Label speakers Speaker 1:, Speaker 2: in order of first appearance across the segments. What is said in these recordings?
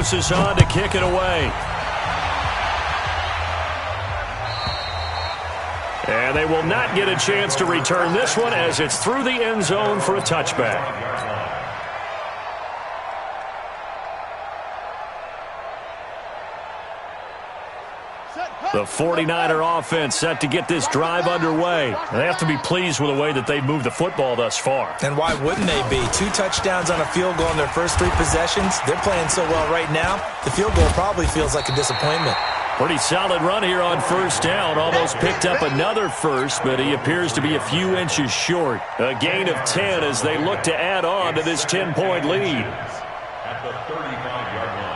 Speaker 1: Joseph on to kick it away. And they will not get a chance to return this one as it's through the end zone for a touchback. The 49er offense set to get this drive underway. They have to be pleased with the way that they've moved the football thus far.
Speaker 2: And why wouldn't they be? 2 touchdowns on a field goal in their first 3 possessions. They're playing so well right now, the field goal probably feels like a disappointment.
Speaker 1: Pretty solid run here on first down. Almost picked up another first, but he appears to be a few inches short. A gain of 10 as they look to add on to this 10-point lead.
Speaker 3: At the 35-yard line.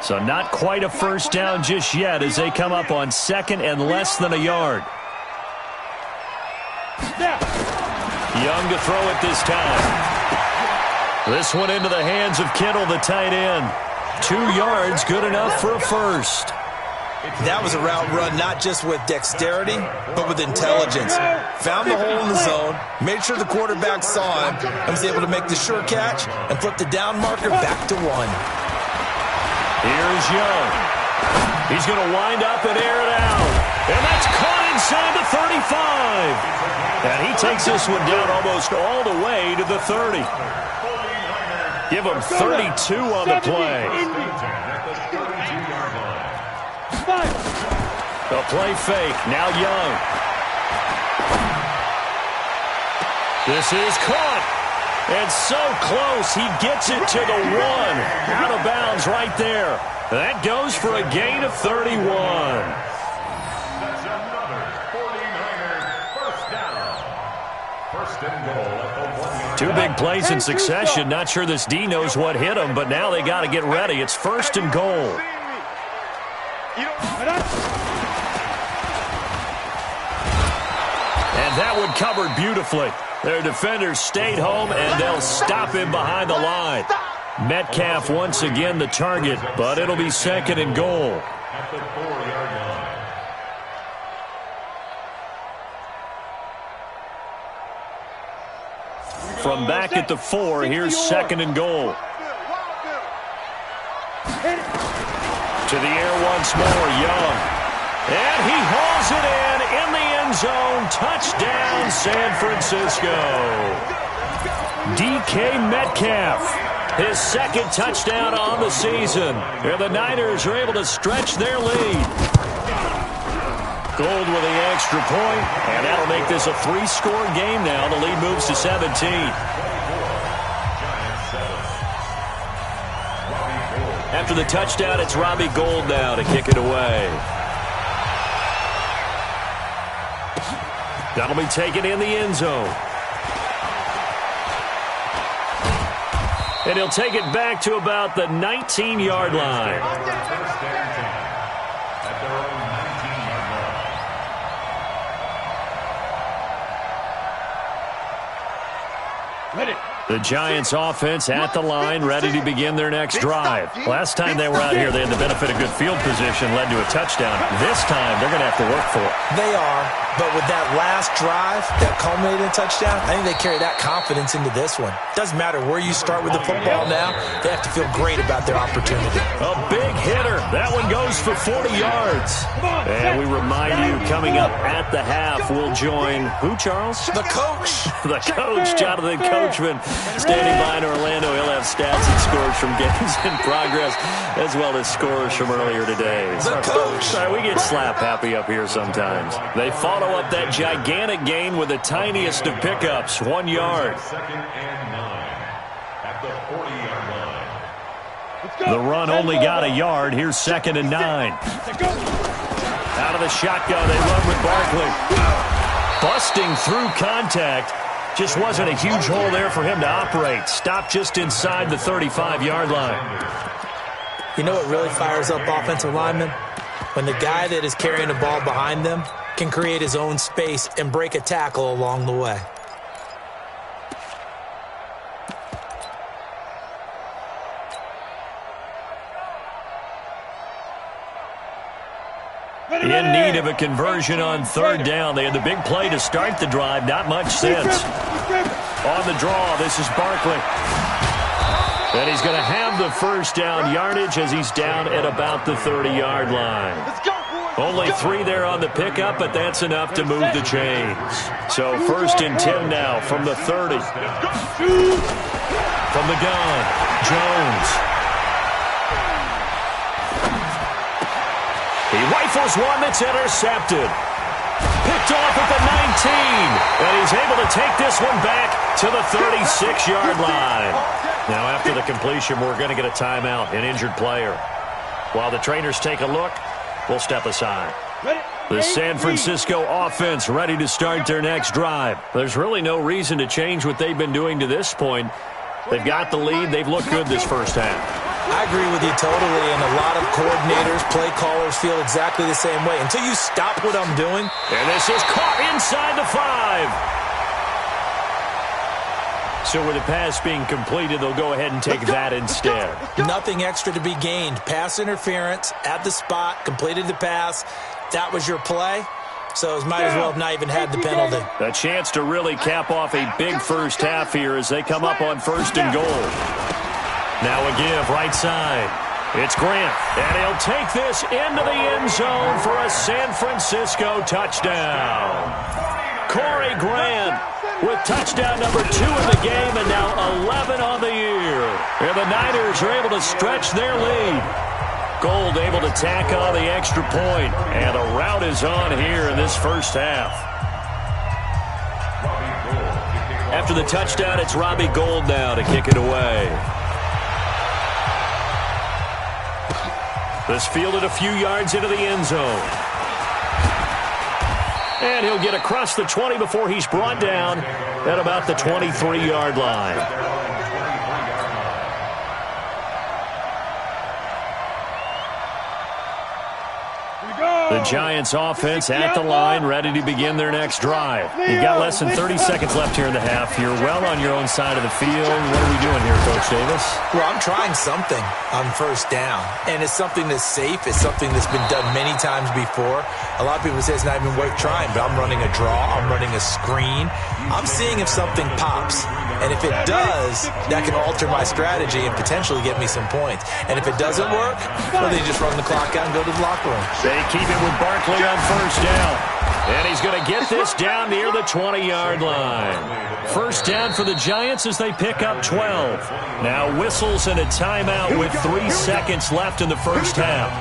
Speaker 1: So not quite a first down just yet as they come up on second and less than a yard. Young to throw it this time. This one into the hands of Kittle, the tight end. 2 yards, good enough for a first.
Speaker 2: That was a route run not just with dexterity, but with intelligence. Found the hole in the zone, made sure the quarterback saw him, and was able to make the sure catch and flip the down marker back to 1.
Speaker 1: Here's Young. He's going to wind up and air it out. And that's caught inside the 35. And he takes this one down almost all the way to the 30. Give him 32 on the play. The play fake. Now Young. This is caught. And so close. He gets it to the 1. Out of bounds right there. That goes for a gain of 31.
Speaker 3: That's another 49er first down. First and goal at the 1-yard line.
Speaker 1: 2 big plays in succession. Not sure this D knows what hit him, but now they got to get ready. It's first and goal. And that one covered beautifully. Their defenders stayed home, and they'll stop him behind the line. Metcalf once again the target, but it'll be second and goal.
Speaker 3: At the 4-yard line.
Speaker 1: From back at the 4, here's second and goal. To the air once more, Young. And he hauls it in the end zone. Touchdown, San Francisco. DK Metcalf, his second touchdown on the season. And the Niners are able to stretch their lead. Gold with the extra point, and that'll make this a 3-score game now. The lead moves to 17. After the touchdown, it's Robbie Gould now to kick it away. That'll be taken in the end zone. And he'll take it back to about the 19-yard line.
Speaker 3: At their own 19-yard line.
Speaker 4: Ready.
Speaker 1: The Giants offense at the line, ready to begin their next drive. Last time they were out here, they had the benefit of good field position, led to a touchdown. This time, they're going to have to work for it.
Speaker 2: They are, but with that last drive that culminated in a touchdown, I think they carry that confidence into this one. Doesn't matter where you start with the football now, they have to feel great about their opportunity.
Speaker 1: A big hitter. That one goes for 40 yards. And we remind you, coming up at the half, we'll join who, Charles?
Speaker 2: The coach.
Speaker 1: The coach, Jonathan Coachman, standing by in Orlando. He'll have stats and scores from games in progress, as well as scores from earlier today.
Speaker 2: The coach.
Speaker 1: Sorry, we get slap happy up here sometimes. They follow up that gigantic gain with the tiniest of pickups, 1 yard.
Speaker 3: Second and 9 at the 40-yard line.
Speaker 1: The run only got a yard. Here's second and 9. Out of the shotgun, they run with Barkley. Busting through contact. Just wasn't a huge hole there for him to operate. Stopped just inside the 35-yard line.
Speaker 2: You know what really fires up offensive linemen? When the guy that is carrying the ball behind them can create his own space and break a tackle along the way.
Speaker 1: In need of a conversion on third down. They had the big play to start the drive. Not much since. On the draw, this is Barkley. And he's going to have the first down yardage as he's down at about the 30-yard line. Only 3 there on the pickup, but that's enough to move the chains. So 1st and 10 now from the 30. From the gun, Jones. He rifles one that's intercepted. Picked off at the 19. And he's able to take this one back to the 36-yard line. Now after the completion, we're going to get a timeout, an injured player. While the trainers take a look, we'll step aside. The San Francisco offense ready to start their next drive. There's really no reason to change what they've been doing to this point. They've got the lead. They've looked good this first half.
Speaker 2: I agree with you totally, and a lot of coordinators, play callers feel exactly the same way. Until you stop what I'm doing.
Speaker 1: And this is caught inside the 5. So with the pass being completed, they'll go ahead and take that instead.
Speaker 2: Nothing extra to be gained. Pass interference at the spot, completed the pass. That was your play. So it might as well have not even had the penalty.
Speaker 1: A chance to really cap off a big first half here as they come up on 1st and goal. Now a give right side. It's Grant, and he'll take this into the end zone for a San Francisco touchdown. Corey Grant with touchdown number 2 in the game, and now 11 on the year. And the Niners are able to stretch their lead. Gold able to tack on the extra point, and a rout is on here in this first half. After the touchdown, it's Robbie Gould now to kick it away. This fielded a few yards into the end zone. And he'll get across the 20 before he's brought down at about the 23-yard line. The Giants offense at the line, ready to begin their next drive. You've got less than 30 seconds left here in the half. You're well on your own side of the field. What are we doing here, Coach Davis?
Speaker 2: Well, I'm trying something on 1st down, and it's something that's safe. It's something that's been done many times before. A lot of people say it's not even worth trying, but I'm running a draw. I'm running a screen. I'm seeing if something pops. And if it does, that can alter my strategy and potentially get me some points. And if it doesn't work, well, they just run the clock out and go to the locker room.
Speaker 1: They keep it with Barkley on 1st down. And he's going to get this down near the 20-yard line. 1st down for the Giants as they pick up 12. Now whistles and a timeout with 3 seconds left in the first half.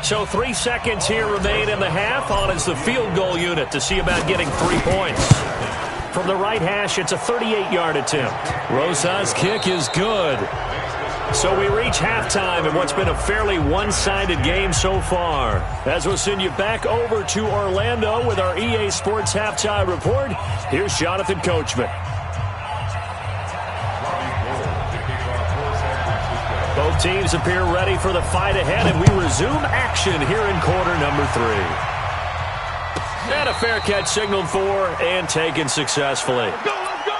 Speaker 1: So 3 seconds here remain in the half. On is the field goal unit to see about getting 3 points. From the right hash, it's a 38-yard attempt. Rosa's kick is good. So we reach halftime in what's been a fairly one-sided game so far. As we'll send you back over to Orlando with our EA Sports Halftime Report, here's Jonathan Coachman. Both teams appear ready for the fight ahead, and we resume action here in quarter number 3. And a fair catch signaled for and taken successfully.
Speaker 3: Let's go, let's go!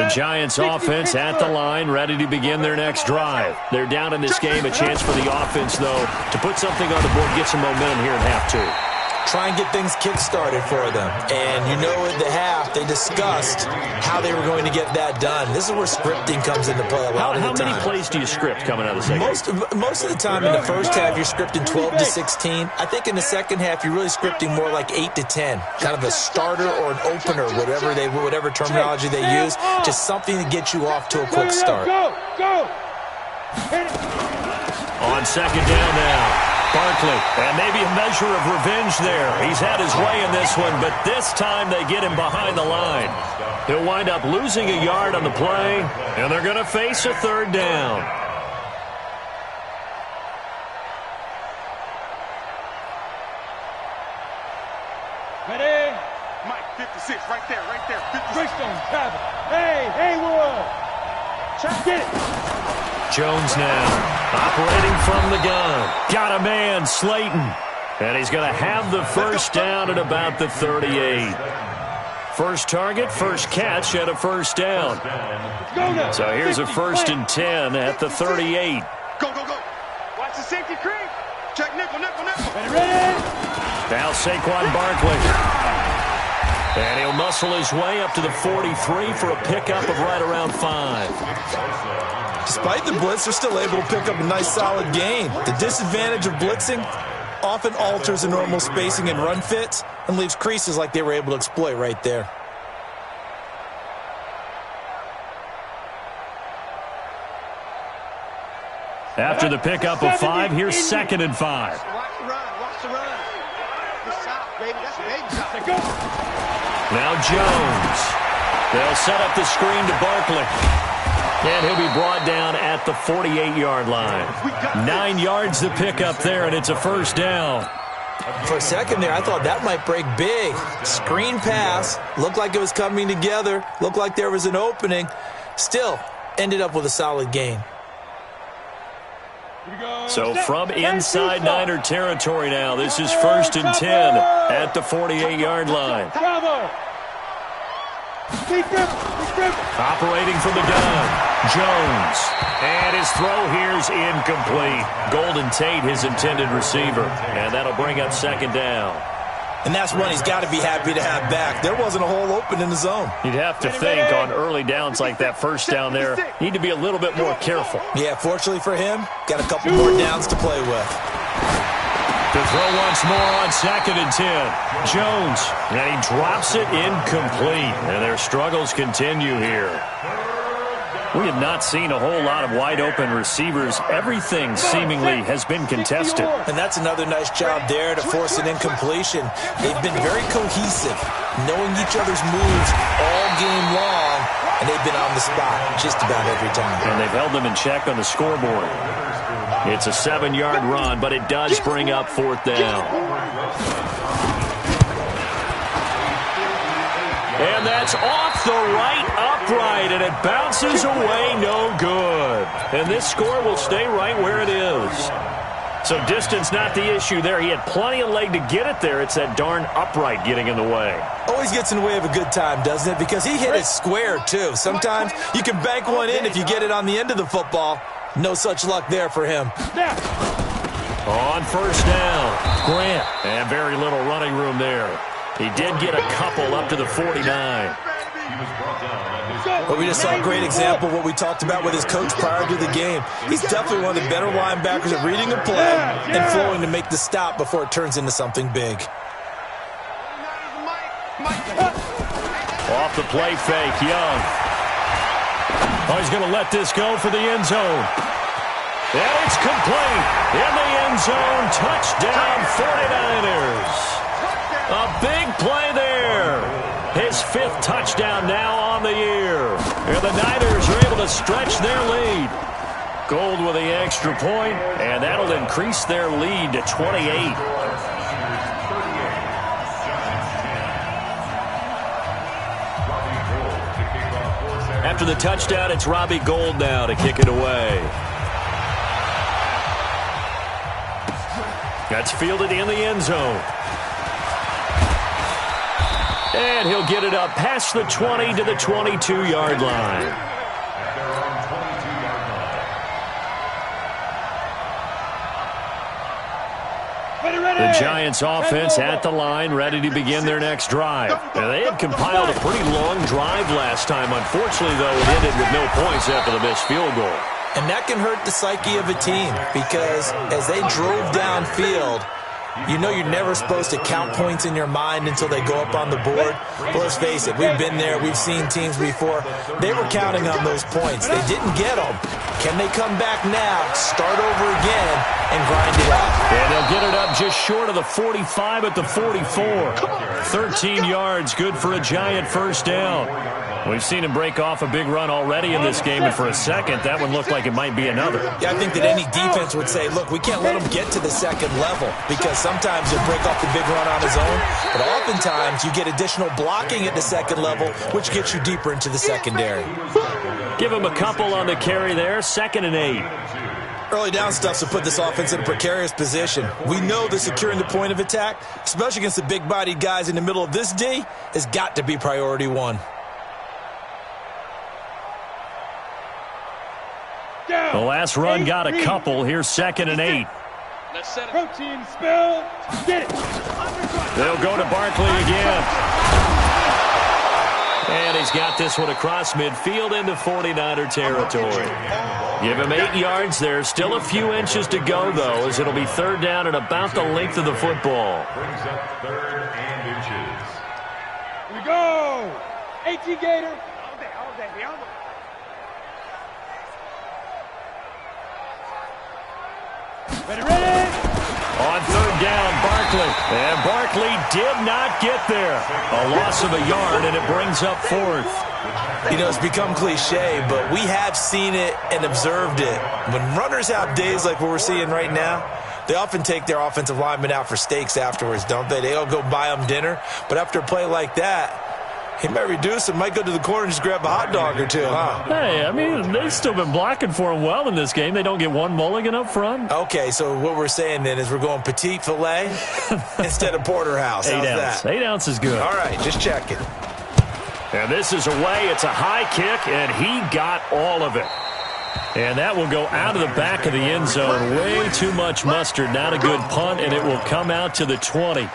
Speaker 1: The Giants offense at the line, ready to begin their next drive. They're down in this game. A chance for the offense, though, to put something on the board, get some momentum here in half 2.
Speaker 2: Try and get things kick-started for them. And you know at the half, they discussed how they were going to get that done. This is where scripting comes into play a lot of the time.
Speaker 1: How many plays do you script coming out of the second?
Speaker 2: Most of the time in the first half, you're scripting 12 to 16. I think in the second half, you're really scripting more like 8 to 10. Kind of a starter or an opener, whatever terminology they use. Just something to get you off to a quick start.
Speaker 3: Go!
Speaker 1: On 2nd down now. Barkley, and maybe a measure of revenge there. He's had his way in this one, but this time they get him behind the line. He'll wind up losing a yard on the play, and they're going to face a 3rd down.
Speaker 3: Ready? Mike, 56, right there, 56. Greystone, travel. Hey, Haywood. Get it.
Speaker 1: Jones now, operating from the gun. Got a man, Slayton. And he's going to have the first down at about the 38. First target, first catch, and a first down. So here's a 1st and 10 at the 38.
Speaker 3: Go. Watch the safety creep. Check nickel. Ready?
Speaker 1: Now Saquon Barkley. And he'll muscle his way up to the 43 for a pickup of right around 5.
Speaker 2: Despite the blitz, they're still able to pick up a nice solid gain. The disadvantage of blitzing often alters the normal spacing and run fits and leaves creases like they were able to exploit right there.
Speaker 1: After the pickup of 5, here's 2nd and 5.
Speaker 4: Watch the run. Watch the run. Good shot, baby. That's baby shot.
Speaker 1: Now Jones. They'll set up the screen to Barkley. And he'll be brought down at the 48-yard line. 9 yards to pick up there, and it's a first down.
Speaker 2: For a second there, I thought that might break big. Screen pass. Looked like it was coming together. Looked like there was an opening. Still, ended up with a solid gain.
Speaker 1: So from inside Niner territory now, this is 1st and 10 at the 48-yard line. Operating from the gun, Jones. And his throw here's incomplete. Golden Tate, his intended receiver. And that'll bring up 2nd down.
Speaker 2: And that's one he's got to be happy to have back. There wasn't a hole open in the zone.
Speaker 1: You'd have to think on early downs like that first down there, need to be a little bit more careful.
Speaker 2: Yeah, fortunately for him, got a couple more downs to play with.
Speaker 1: To throw once more on 2nd and 10. Jones, and he drops it incomplete. And their struggles continue here. We have not seen a whole lot of wide-open receivers. Everything seemingly has been contested.
Speaker 2: And that's another nice job there to force an incompletion. They've been very cohesive, knowing each other's moves all game long, and they've been on the spot just about every time.
Speaker 1: And they've held them in check on the scoreboard. It's a 7-yard run, but it does bring up 4th down. And that's off the right upright, and it bounces away no good. And this score will stay right where it is. So distance not the issue there. He had plenty of leg to get it there. It's that darn upright getting in the way.
Speaker 2: Always gets in the way of a good time, doesn't it? Because he hit it square, too. Sometimes you can bank one in if you get it on the end of the football. No such luck there for him.
Speaker 1: On 1st down, Grant. And very little running room there. He did get a couple up to the 49.
Speaker 2: But we just saw a great example of what we talked about with his coach prior to the game. He's definitely one of the better linebackers at reading a play and flowing to make the stop before it turns into something big.
Speaker 1: Off the play fake, Young. Oh, he's going to let this go for the end zone. And it's complete. In the end zone, touchdown 49ers. A big play there. His 5th touchdown now on the year. And the Niners are able to stretch their lead. Gold with the extra point, and that'll increase their lead to 28. After the touchdown, it's Robbie Gould now to kick it away. That's fielded in the end zone. And he'll get it up past the 20 to the 22-yard line. The Giants offense at the line, ready to begin their next drive. Now, they had compiled a pretty long drive last time. Unfortunately, though, it ended with no points after the missed field goal.
Speaker 2: And that can hurt the psyche of a team because as they drove downfield, you know you're never supposed to count points in your mind until they go up on the board. But let's face it, we've been there. We've seen teams before. They were counting on those points. They didn't get them. Can they come back now, start over again, and grind it out?
Speaker 1: And they'll get it up just short of the 45 at the 44. 13 yards, good for a Giant first down. We've seen him break off a big run already in this game, and for a second, that one looked like it might be another.
Speaker 2: Yeah, I think that any defense would say, look, we can't let him get to the second level because sometimes he'll break off the big run on his own, but oftentimes you get additional blocking at the second level, which gets you deeper into the secondary.
Speaker 1: Give him a couple on the carry there, 2nd and 8.
Speaker 2: Early down stuff to put this offense in a precarious position. We know that securing the point of attack, especially against the big-bodied guys in the middle of this D, has got to be priority one.
Speaker 1: The last run got a couple. Here's 2nd and 8.
Speaker 4: Let's set it.
Speaker 5: Protein spill. Get it.
Speaker 1: They'll go to Barkley again. And he's got this one across midfield into 49er territory. Give him 8 yards there. Still a few inches to go, though, as it'll be third down and about the length of the football.
Speaker 3: Brings up 3rd and inches.
Speaker 5: Here we go. 18 Gator. All day. Ready.
Speaker 1: On third down, Barkley. And Barkley did not get there. A loss of a yard, and it brings up 4th.
Speaker 2: You know, it's become cliche, but we have seen it and observed it. When runners have days like what we're seeing right now, they often take their offensive linemen out for steaks afterwards, don't they? They all go buy them dinner. But after a play like that, he might reduce and might go to the corner and just grab a hot dog or two, huh?
Speaker 1: Hey, I mean, they've still been blocking for him well in this game. They don't get one mulligan up front.
Speaker 2: Okay, so what we're saying then is we're going petite filet instead of porterhouse. How's
Speaker 1: 8 ounce.
Speaker 2: that?
Speaker 1: 8 ounce is good.
Speaker 2: All right, just checking.
Speaker 1: And this is away. It's a high kick, and he got all of it. And that will go out of the back of the end zone. Way too much mustard. Not a good punt, and it will come out to the 20.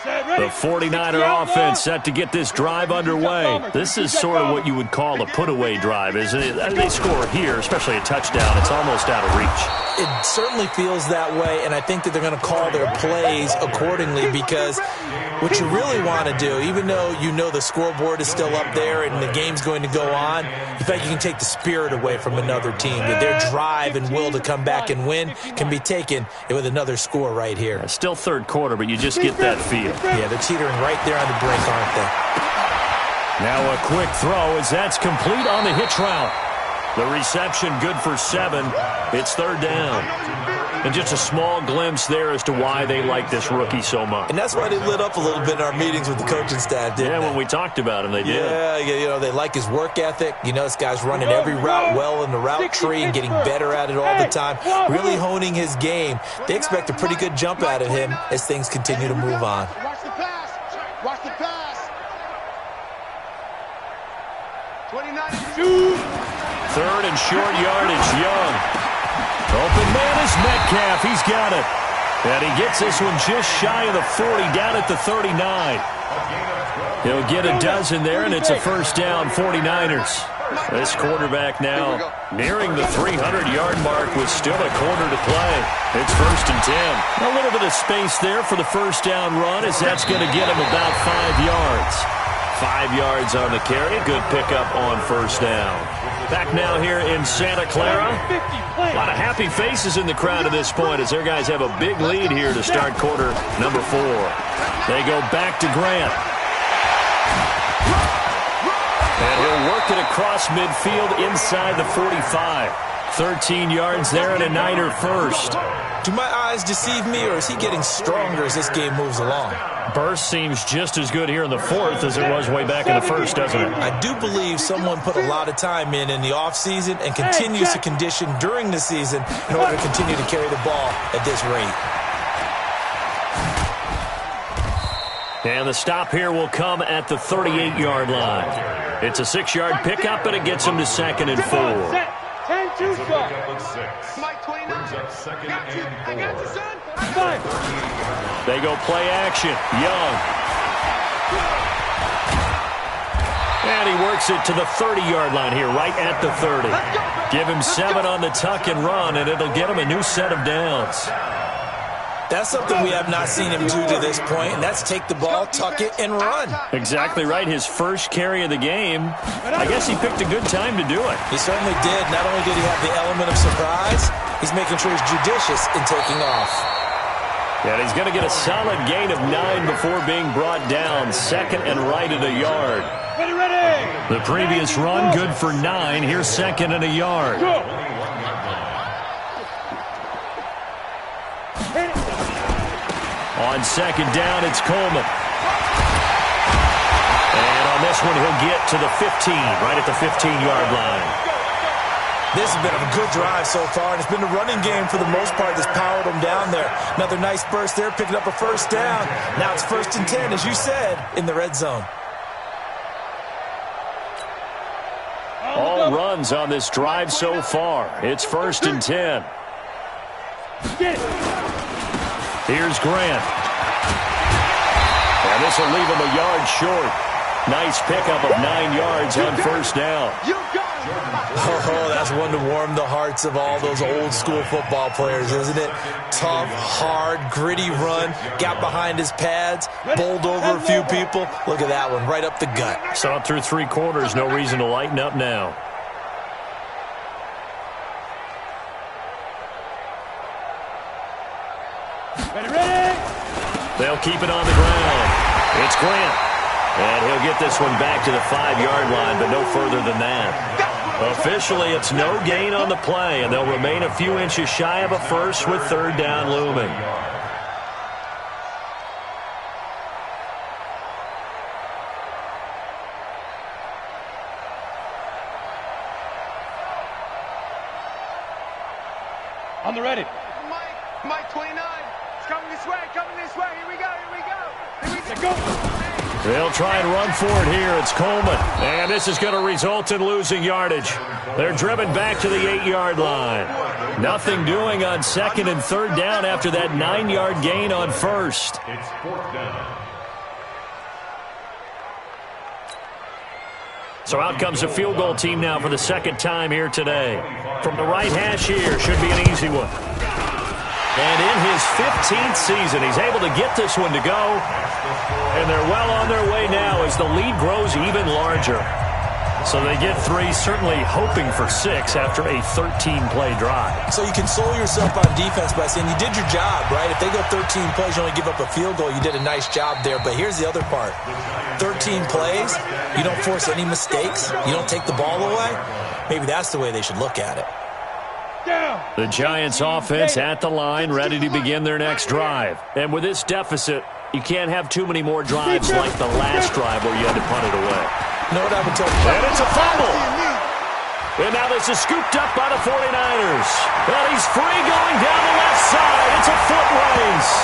Speaker 1: The 49er offense set to get this drive underway. This is sort of what you would call a put-away drive, isn't it? As they score here, especially a touchdown, it's almost out of reach.
Speaker 2: It certainly feels that way, and I think that they're going to call their plays accordingly because what you really want to do, even though you know the scoreboard is still up there and the game's going to go on, in fact, you can take the spirit away from another team. That their drive and will to come back and win can be taken with another score right here.
Speaker 1: Still third quarter, but you just get that feel.
Speaker 2: Yeah, they're teetering right there on the brink, aren't they?
Speaker 1: Now a quick throw as that's complete on the hitch route. The reception good for 7. It's third down. And just a small glimpse there as to why they like this rookie so much.
Speaker 2: And that's why they lit up a little bit in our meetings with the coaching staff, didn't they?
Speaker 1: When we talked about him, they did.
Speaker 2: Yeah, you know, they like his work ethic. You know, this guy's running every route well in the route tree and getting better at it all the time, really honing his game. They expect a pretty good jump out of him as things continue to move on.
Speaker 4: Watch the pass. Watch the pass. 29-2.
Speaker 1: Third and short yardage, Young. Open man is Metcalf. He's got it. And he gets this one just shy of the 40, down at the 39. He'll get a dozen there, and it's a first down, 49ers. This quarterback now nearing the 300-yard mark with still a quarter to play. It's first and 10. A little bit of space there for the first down run, as that's going to get him about 5 yards. 5 yards on the carry. Good pickup on first down. Back now here in Santa Clara. A lot of happy faces in the crowd at this point as their guys have a big lead here to start quarter number 4. They go back to Grant. And he'll work it across midfield inside the 45. 13 yards there and a Niner first.
Speaker 2: Do my eyes deceive me, or is he getting stronger as this game moves along?
Speaker 1: Burst seems just as good here in the 4th as it was way back in the 1st, doesn't it?
Speaker 2: I do believe someone put a lot of time in the offseason and continues to condition during the season in order to continue to carry the ball at this rate.
Speaker 1: And the stop here will come at the 38-yard line. It's a 6-yard pickup, and it gets him to 2nd and 4.
Speaker 5: 10-2 shot.
Speaker 4: Mike 29.
Speaker 3: Brings up 2nd and 4.
Speaker 4: I got you, son.
Speaker 1: They go play action. Young. And he works it to the 30-yard line here, right at the 30. Give him 7 on the tuck and run, and it'll get him a new set of downs.
Speaker 2: That's something we have not seen him do to this point, and that's take the ball, tuck it, and run.
Speaker 1: Exactly right. His first carry of the game. I guess he picked a good time to do it.
Speaker 2: He certainly did. Not only did he have the element of surprise, he's making sure he's judicious in taking off.
Speaker 1: And he's going to get a solid gain of 9 before being brought down. 2nd and right at a yard.
Speaker 5: Ready.
Speaker 1: The previous run good for 9. Here's 2nd and a yard. On 2nd down, it's Coleman. And on this one, he'll get to the 15, right at the 15-yard line.
Speaker 2: This has been a good drive so far, and it's been the running game for the most part that's powered them down there. Another nice burst there, picking up a first down. Now it's 1st and 10, as you said, in the red zone.
Speaker 1: All run runs on this drive so far. It's 1st and 10. Here's Grant. And this will leave him a yard short. Nice pickup of 9 yards on 1st down.
Speaker 2: Oh, that's one to warm the hearts of all those old school football players, isn't it? Tough, hard, gritty run. Got behind his pads, bowled over a few people. Look at that one, right up the gut.
Speaker 1: Saw it through 3 quarters. No reason to lighten up now.
Speaker 5: Ready.
Speaker 1: They'll keep it on the ground. It's Grant. And he'll get this one back to the 5-yard line, but no further than that. Officially, it's no gain on the play, and they'll remain a few inches shy of a first with 3rd down looming.
Speaker 5: On the ready.
Speaker 4: Mike 29. It's coming this way, Here we go.
Speaker 1: They'll try and run for it here. It's Coleman. And this is going to result in losing yardage. They're driven back to the 8-yard line. Nothing doing on 2nd and 3rd down after that 9-yard gain on 1st.
Speaker 3: It's 4th down.
Speaker 1: So out comes the field goal team now for the 2nd time here today. From the right hash here, should be an easy one. And in his 15th season, he's able to get this one to go. And they're well on their way now as the lead grows even larger. So they get 3, certainly hoping for 6 after a 13-play drive.
Speaker 2: So you console yourself on defense by saying you did your job, right? If they go 13 plays, you only give up a field goal, you did a nice job there. But here's the other part. 13 plays, you don't force any mistakes, you don't take the ball away. Maybe that's the way they should look at it.
Speaker 1: The Giants offense at the line, ready to begin their next drive. And with this deficit, you can't have too many more drives like the last drive where you had to punt it away.
Speaker 2: You know what I would tell you?
Speaker 1: And it's a fumble. And now this is scooped up by the 49ers. Well, he's free going down the left side. It's a foot race.